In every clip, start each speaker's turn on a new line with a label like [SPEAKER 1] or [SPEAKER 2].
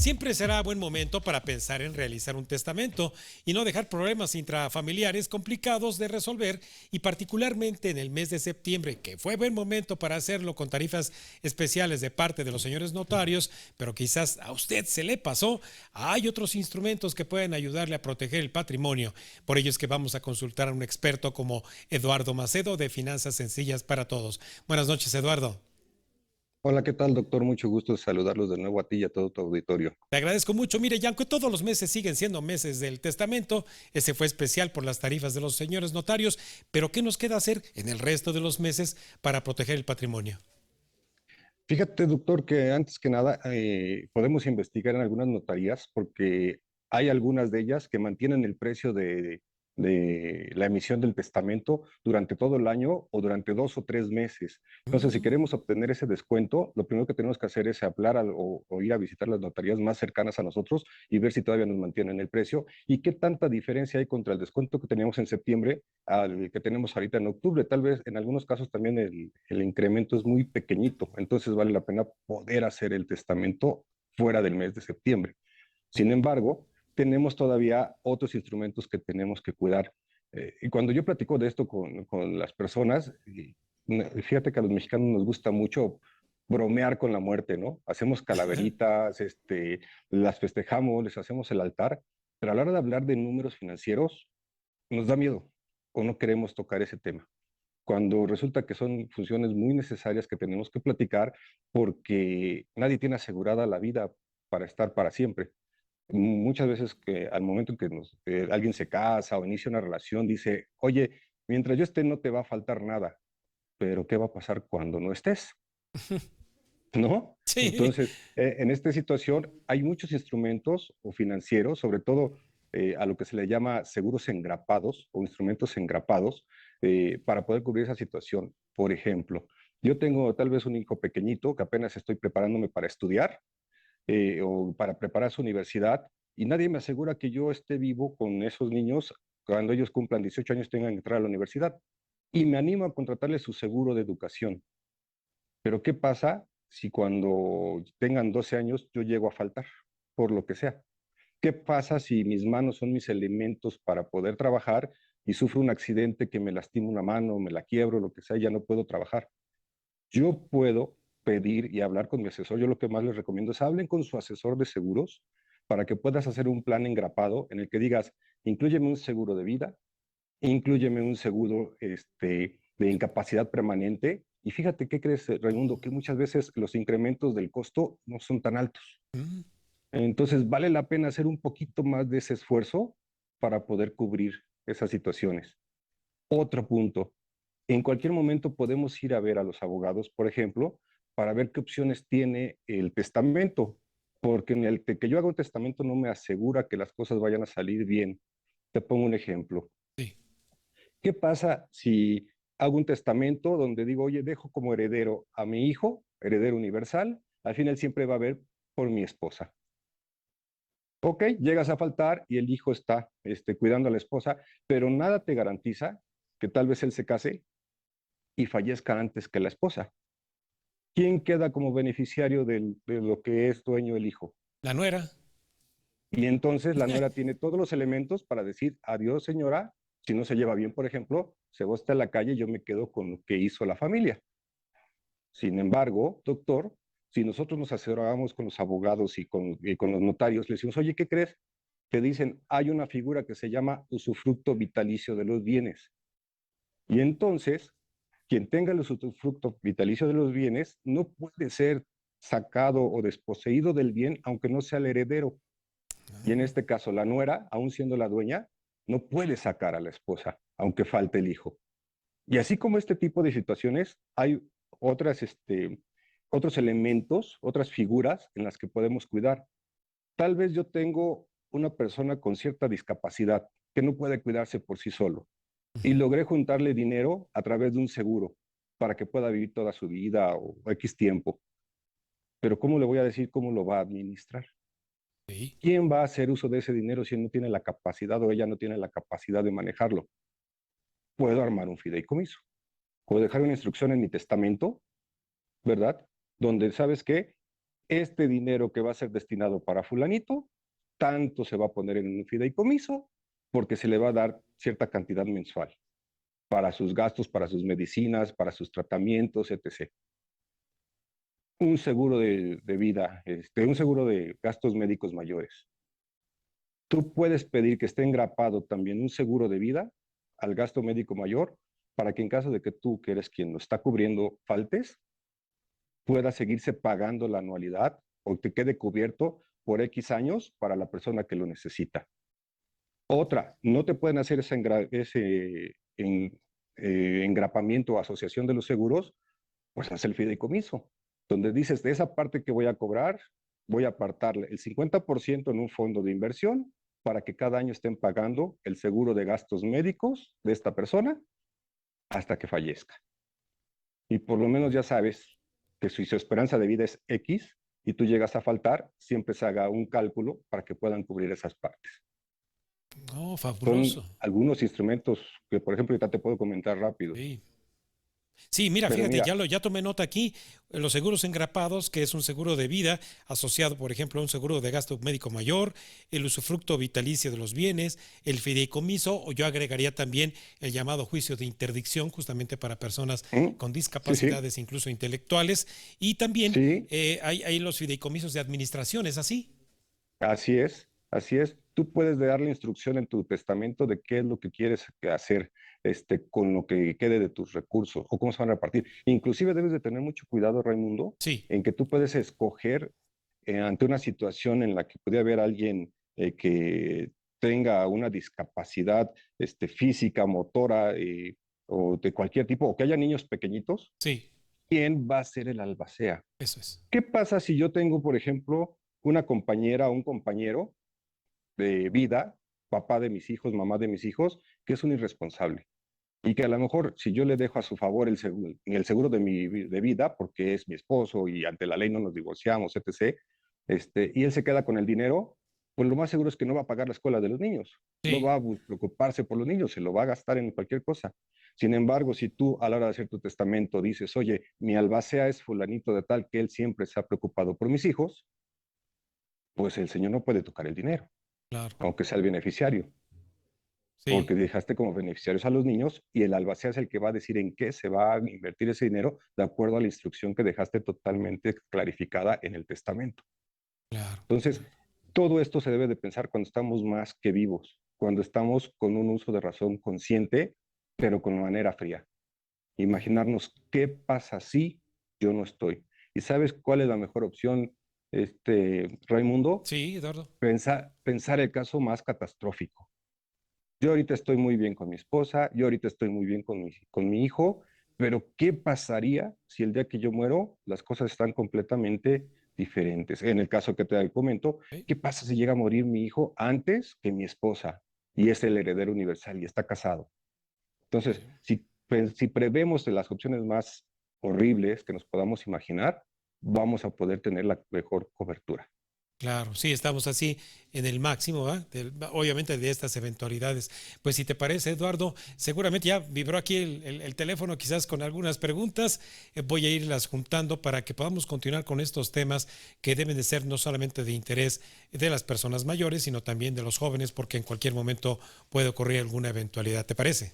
[SPEAKER 1] Siempre será buen momento para pensar en realizar un testamento y no dejar problemas intrafamiliares complicados de resolver, y particularmente en el mes de septiembre, que fue buen momento para hacerlo con tarifas especiales de parte de los señores notarios, pero quizás a usted se le pasó. Hay otros instrumentos que pueden ayudarle a proteger el patrimonio. Por ello es que vamos a consultar a un experto como Eduardo Macedo de Finanzas Sencillas para Todos. Buenas noches, Eduardo.
[SPEAKER 2] Hola, ¿qué tal, doctor? Mucho gusto saludarlos de nuevo a ti y a todo tu auditorio.
[SPEAKER 1] Le agradezco mucho. Mire, y aunque todos los meses siguen siendo meses del testamento, ese fue especial por las tarifas de los señores notarios, pero ¿qué nos queda hacer en el resto de los meses para proteger el patrimonio?
[SPEAKER 2] Fíjate, doctor, que antes que nada podemos investigar en algunas notarías porque hay algunas de ellas que mantienen el precio de la emisión del testamento durante todo el año o durante 2 o 3 meses. Entonces, si
[SPEAKER 1] Mm.
[SPEAKER 2] queremos obtener ese descuento, lo primero que tenemos que hacer es hablar o ir a visitar las notarías más cercanas a nosotros y ver si todavía nos mantienen el precio y qué tanta diferencia hay contra el descuento que teníamos en septiembre al que tenemos ahorita en octubre. Tal vez en algunos casos también el incremento es muy pequeñito, entonces vale la pena poder hacer el testamento fuera del mes de septiembre. Sin embargo, tenemos todavía otros instrumentos que tenemos que cuidar. Y cuando yo platico de esto con las personas, fíjate que a los mexicanos nos gusta mucho bromear con la muerte, ¿no? Hacemos calaveritas, las festejamos, les hacemos el altar, pero a la hora de hablar de números financieros, nos da miedo o no queremos tocar ese tema, cuando resulta que son funciones muy necesarias que tenemos que platicar porque nadie tiene asegurada la vida para estar para siempre. Muchas veces que al momento en que alguien se casa o inicia una relación, dice, oye, mientras yo esté no te va a faltar nada, pero ¿qué va a pasar cuando no estés? ¿No?
[SPEAKER 1] Sí.
[SPEAKER 2] Entonces, en esta situación hay muchos instrumentos o financieros, sobre todo a lo que se le llama seguros engrapados o instrumentos engrapados, para poder cubrir esa situación. Por ejemplo, yo tengo tal vez un hijo pequeñito que apenas estoy preparándome para estudiar o para preparar su universidad y nadie me asegura que yo esté vivo con esos niños cuando ellos cumplan 18 años tengan que entrar a la universidad. Y me animo a contratarle su seguro de educación. Pero ¿qué pasa si cuando tengan 12 años yo llego a faltar, por lo que sea? ¿Qué pasa si mis manos son mis elementos para poder trabajar y sufro un accidente que me lastima una mano, me la quiebro, lo que sea, y ya no puedo trabajar? Yo puedo pedir y hablar con mi asesor. Yo lo que más les recomiendo es hablen con su asesor de seguros para que puedas hacer un plan engrapado en el que digas, inclúyeme un seguro de vida, inclúyeme un seguro de incapacidad permanente. Y fíjate qué crees, Raimundo, que muchas veces los incrementos del costo no son tan altos.
[SPEAKER 1] Mm.
[SPEAKER 2] Entonces vale la pena hacer un poquito más de ese esfuerzo para poder cubrir esas situaciones. Otro punto, en cualquier momento podemos ir a ver a los abogados, por ejemplo, para ver qué opciones tiene el testamento, porque en el que yo haga un testamento no me asegura que las cosas vayan a salir bien. Te pongo un ejemplo.
[SPEAKER 1] Sí.
[SPEAKER 2] ¿Qué pasa si hago un testamento donde digo, oye, dejo como heredero a mi hijo, heredero universal? Al final siempre va a haber por mi esposa. Ok, llegas a faltar y el hijo está cuidando a la esposa, pero nada te garantiza que tal vez él se case y fallezca antes que la esposa. ¿Quién queda como beneficiario de lo que es dueño el hijo?
[SPEAKER 1] La nuera.
[SPEAKER 2] Y entonces la nuera tiene todos los elementos para decir, adiós señora, si no se lleva bien, por ejemplo, se va usted a la calle y yo me quedo con lo que hizo la familia. Sin embargo, doctor, si nosotros nos asesoramos con los abogados y con los notarios, le decimos, oye, ¿qué crees? Te dicen, hay una figura que se llama usufructo vitalicio de los bienes. Y entonces, quien tenga el usufructo vitalicio de los bienes no puede ser sacado o desposeído del bien, aunque no sea el heredero. Y en este caso, la nuera, aun siendo la dueña, no puede sacar a la esposa, aunque falte el hijo. Y así como este tipo de situaciones, hay otras, otros elementos, otras figuras en las que podemos cuidar. Tal vez yo tengo una persona con cierta discapacidad que no puede cuidarse por sí solo y logré juntarle dinero a través de un seguro para que pueda vivir toda su vida o X tiempo. Pero ¿cómo le voy a decir cómo lo va a administrar?
[SPEAKER 1] Sí.
[SPEAKER 2] ¿Quién va a hacer uso de ese dinero si él no tiene la capacidad o ella no tiene la capacidad de manejarlo? Puedo armar un fideicomiso. Puedo dejar una instrucción en mi testamento, ¿verdad? Donde, ¿sabes qué? este dinero que va a ser destinado para fulanito, tanto se va a poner en un fideicomiso porque se le va a dar cierta cantidad mensual para sus gastos, para sus medicinas, para sus tratamientos, etc. Un seguro de vida, un seguro de gastos médicos mayores. Tú puedes pedir que esté engrapado también un seguro de vida al gasto médico mayor para que en caso de que tú, que eres quien lo está cubriendo, faltes, pueda seguirse pagando la anualidad o te quede cubierto por X años para la persona que lo necesita. Otra, no te pueden hacer engrapamiento o asociación de los seguros, pues haz el fideicomiso, donde dices, de esa parte que voy a cobrar, voy a apartarle el 50% en un fondo de inversión para que cada año estén pagando el seguro de gastos médicos de esta persona hasta que fallezca. Y por lo menos ya sabes que si su esperanza de vida es X y tú llegas a faltar, siempre se haga un cálculo para que puedan cubrir esas partes.
[SPEAKER 1] Oh, fabuloso.
[SPEAKER 2] Son algunos instrumentos que, por ejemplo, ahorita te puedo comentar rápido.
[SPEAKER 1] Sí. Sí, mira,
[SPEAKER 2] Pero
[SPEAKER 1] fíjate,
[SPEAKER 2] mira,
[SPEAKER 1] ya tomé nota aquí, los seguros engrapados, que es un seguro de vida asociado, por ejemplo, a un seguro de gasto médico mayor, el usufructo vitalicio de los bienes, el fideicomiso, o yo agregaría también el llamado juicio de interdicción, justamente para personas con
[SPEAKER 2] sí, sí,
[SPEAKER 1] discapacidades, incluso intelectuales, y también
[SPEAKER 2] sí,
[SPEAKER 1] hay los fideicomisos de administración, ¿es así?
[SPEAKER 2] así es, así es. Tú puedes darle instrucción en tu testamento de qué es lo que quieres hacer con lo que quede de tus recursos o cómo se van a repartir. Inclusive debes de tener mucho cuidado, Raimundo,
[SPEAKER 1] Sí,
[SPEAKER 2] en que tú puedes escoger ante una situación en la que pudiera haber alguien que tenga una discapacidad física, motora o de cualquier tipo, o que haya niños pequeñitos,
[SPEAKER 1] sí,
[SPEAKER 2] ¿quién va a ser el albacea?
[SPEAKER 1] eso es.
[SPEAKER 2] ¿Qué pasa si yo tengo, por ejemplo, una compañera o un compañero de vida, papá de mis hijos, mamá de mis hijos, que es un irresponsable? Y que a lo mejor si yo le dejo a su favor el seguro de vida, porque es mi esposo y ante la ley no nos divorciamos, etc., y él se queda con el dinero, pues lo más seguro es que no va a pagar la escuela de los niños, no
[SPEAKER 1] Sí,
[SPEAKER 2] va a preocuparse por los niños, se lo va a gastar en cualquier cosa. Sin embargo, si tú a la hora de hacer tu testamento dices, oye, mi albacea es fulanito de tal que él siempre se ha preocupado por mis hijos, pues el señor no puede tocar el dinero,
[SPEAKER 1] claro,
[SPEAKER 2] aunque sea el beneficiario,
[SPEAKER 1] sí.
[SPEAKER 2] porque dejaste como beneficiarios a los niños y el albacea es el que va a decir en qué se va a invertir ese dinero de acuerdo a la instrucción que dejaste totalmente clarificada en el testamento.
[SPEAKER 1] Claro.
[SPEAKER 2] Entonces, todo esto se debe de pensar cuando estamos más que vivos, cuando estamos con un uso de razón consciente, pero con manera fría. Imaginarnos qué pasa si yo no estoy. ¿Y sabes cuál es la mejor opción, Raimundo?
[SPEAKER 1] Sí, Eduardo.
[SPEAKER 2] Pensar el caso más catastrófico. Yo ahorita estoy muy bien con mi esposa, yo ahorita estoy muy bien con mi hijo, pero ¿qué pasaría si el día que yo muero las cosas están completamente diferentes? En el caso que te comento,
[SPEAKER 1] Ok.
[SPEAKER 2] ¿qué pasa si llega a morir mi hijo antes que mi esposa y es el heredero universal y está casado? Entonces,
[SPEAKER 1] Sí.
[SPEAKER 2] si prevemos de las opciones más horribles que nos podamos imaginar, vamos a poder tener la mejor cobertura.
[SPEAKER 1] Claro, sí, estamos así en el máximo, ¿va? Obviamente de estas eventualidades. Pues si te parece, Eduardo, seguramente ya vibró aquí el teléfono, quizás con algunas preguntas. Voy a irlas juntando para que podamos continuar con estos temas que deben de ser no solamente de interés de las personas mayores, sino también de los jóvenes, porque en cualquier momento puede ocurrir alguna eventualidad. ¿Te parece?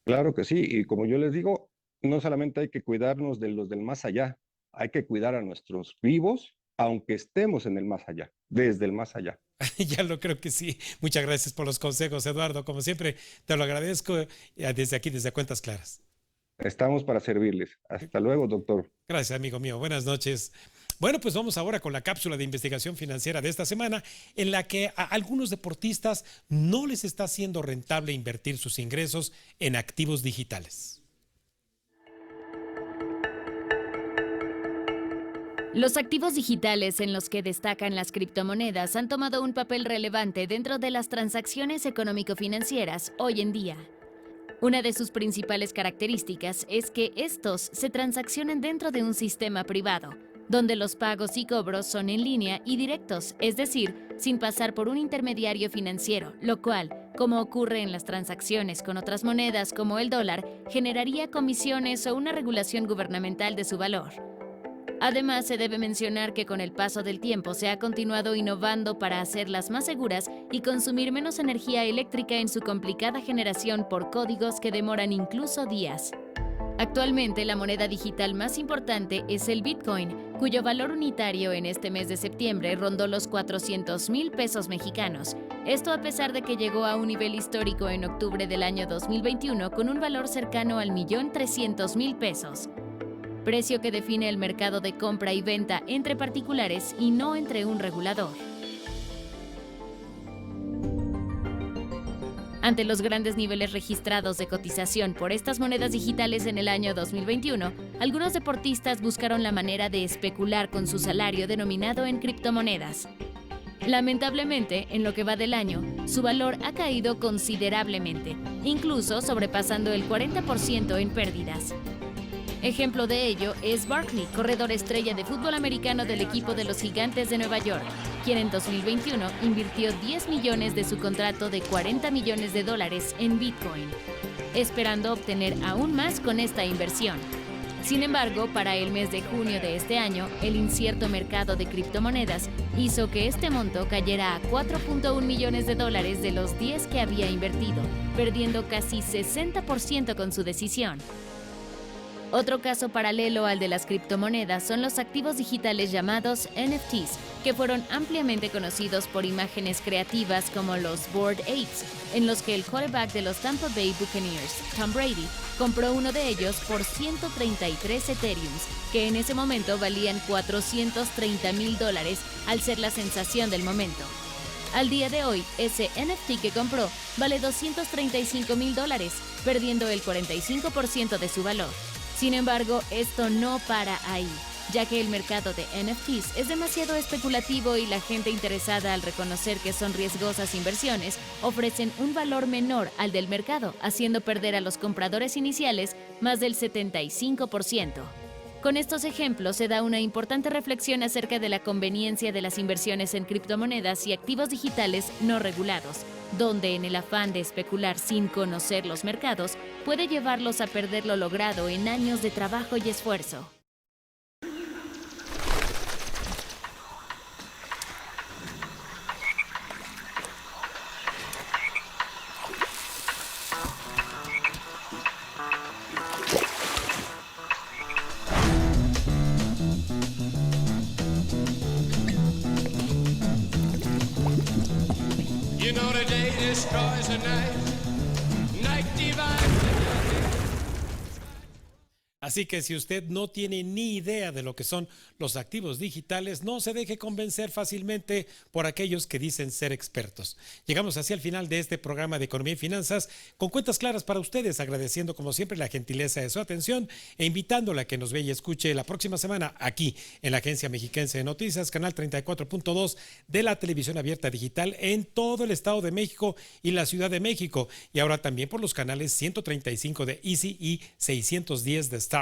[SPEAKER 2] Claro que sí, y como yo les digo, no solamente hay que cuidarnos de los del más allá, hay que cuidar a nuestros vivos, aunque estemos en el más allá, desde el más allá.
[SPEAKER 1] Ya lo creo que sí. Muchas gracias por los consejos, Eduardo. Como siempre, te lo agradezco desde aquí, desde Cuentas Claras.
[SPEAKER 2] Estamos para servirles. Hasta luego, doctor.
[SPEAKER 1] Gracias, amigo mío. Buenas noches. Bueno, pues vamos ahora con la cápsula de investigación financiera de esta semana, en la que a algunos deportistas no les está siendo rentable invertir sus ingresos en activos digitales.
[SPEAKER 3] Los activos digitales en los que destacan las criptomonedas han tomado un papel relevante dentro de las transacciones económico-financieras hoy en día. Una de sus principales características es que estos se transaccionan dentro de un sistema privado, donde los pagos y cobros son en línea y directos, es decir, sin pasar por un intermediario financiero, lo cual, como ocurre en las transacciones con otras monedas como el dólar, generaría comisiones o una regulación gubernamental de su valor. Además, se debe mencionar que con el paso del tiempo se ha continuado innovando para hacerlas más seguras y consumir menos energía eléctrica en su complicada generación por códigos que demoran incluso días. Actualmente, la moneda digital más importante es el Bitcoin, cuyo valor unitario en este mes de septiembre rondó los 400,000 pesos mexicanos. Esto a pesar de que llegó a un nivel histórico en octubre del año 2021 con un valor cercano al 1.300.000 pesos. Precio que define el mercado de compra y venta entre particulares y no entre un regulador. Ante los grandes niveles registrados de cotización por estas monedas digitales en el año 2021, algunos deportistas buscaron la manera de especular con su salario denominado en criptomonedas. Lamentablemente, en lo que va del año, su valor ha caído considerablemente, incluso sobrepasando el 40% en pérdidas. Ejemplo de ello es Barkley, corredor estrella de fútbol americano del equipo de los Gigantes de Nueva York, quien en 2021 invirtió 10 millones de su contrato de $40 millones en Bitcoin, esperando obtener aún más con esta inversión. Sin embargo, para el mes de junio de este año, el incierto mercado de criptomonedas hizo que este monto cayera a $4.1 millones de los 10 que había invertido, perdiendo casi 60% con su decisión. Otro caso paralelo al de las criptomonedas son los activos digitales llamados NFTs, que fueron ampliamente conocidos por imágenes creativas como los Bored Apes, en los que el quarterback de los Tampa Bay Buccaneers, Tom Brady, compró uno de ellos por 133 Ethereums, que en ese momento valían $430,000 al ser la sensación del momento. Al día de hoy, ese NFT que compró vale $235,000, perdiendo el 45% de su valor. Sin embargo, esto no para ahí, ya que el mercado de NFTs es demasiado especulativo y la gente interesada al reconocer que son riesgosas inversiones ofrecen un valor menor al del mercado, haciendo perder a los compradores iniciales más del 75%. Con estos ejemplos se da una importante reflexión acerca de la conveniencia de las inversiones en criptomonedas y activos digitales no regulados, donde en el afán de especular sin conocer los mercados puede llevarlos a perder lo logrado en años de trabajo y esfuerzo.
[SPEAKER 1] You know the day destroys the night, night divides the day. Así que si usted no tiene ni idea de lo que son los activos digitales, no se deje convencer fácilmente por aquellos que dicen ser expertos. Llegamos así al final de este programa de Economía y Finanzas con cuentas claras para ustedes, agradeciendo como siempre la gentileza de su atención e invitándola a que nos vea y escuche la próxima semana aquí en la Agencia Mexiquense de Noticias, canal 34.2 de la televisión abierta digital en todo el Estado de México y la Ciudad de México, y ahora también por los canales 135 de Easy y 610 de Star